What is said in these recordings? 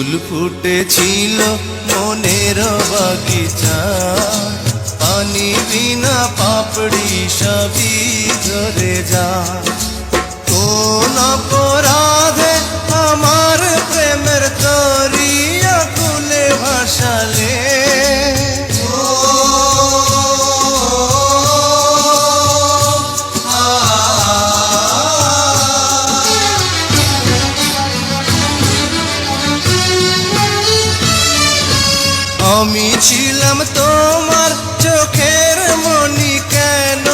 ফুল ফুটেছিল মনের বাগিচা, পানি বিনা পাপড়ি সবই ঝরে যায়। কোন অপরাধে আমার প্রেমের তরিয়া কুলে ভাসালে, আমি ছিলাম তোমার চোখের মনি, কেন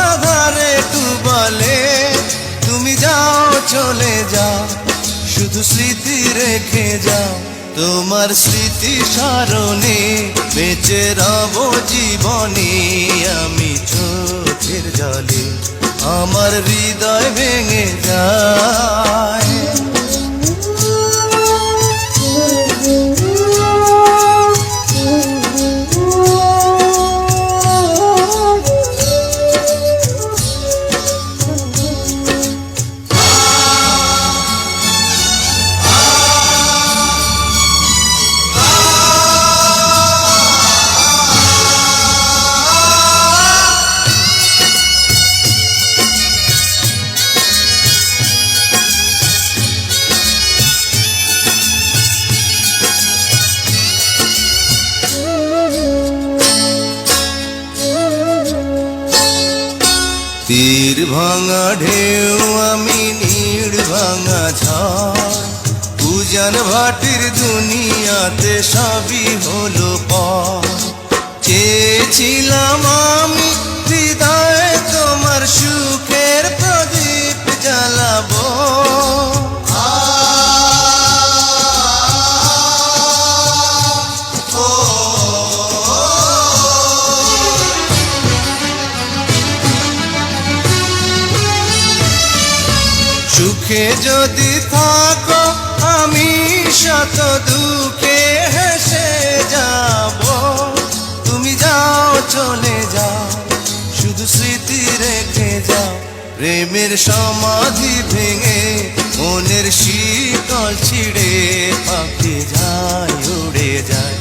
আধারে ডুবালে? তুমি যাও চলে যাও, শুধু স্মৃতি রেখে যাও। তোমার স্মৃতি স্মরণে বেঁচে রব জীবনে। আমি চোখের জলে আমার হৃদয় ভেঙে যায়। তীর ভাঙা ঢেউ আমি নীড় ভাঙা ঝড়, উজান ভাটির দুনিয়াতে সবই হলো পর। চেয়েছিলাম আমি হৃদয়ে তোমার সুখের প্রদীপ জ্বালাবো, সুখে যদি থাকো আমি শত দুঃখে হেসে যাব। তুমি যাও চলে যাও, শুধু স্মৃতি রেখে যাও। প্রেমের সমাধি ভেঙে মনের শীতল ছিঁড়ে পাখি যায় উড়ে যায়।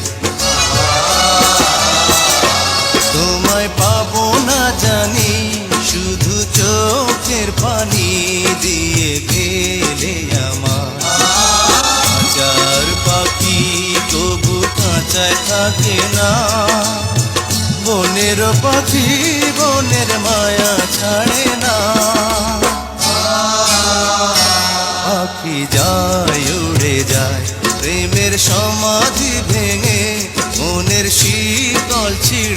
তোমায় পাবো না জানি, শুধু চোখের পানি দিয়ে গেলে আমার। হাজার পাখি তবু কাঁচায় থাকে না, বনের পাখি বনের মায়া ছাড়ে না। পাখি যায় উড়ে যায়, প্রেমের সমাধি ভেঙে মনের শীতল ছিঁড়ে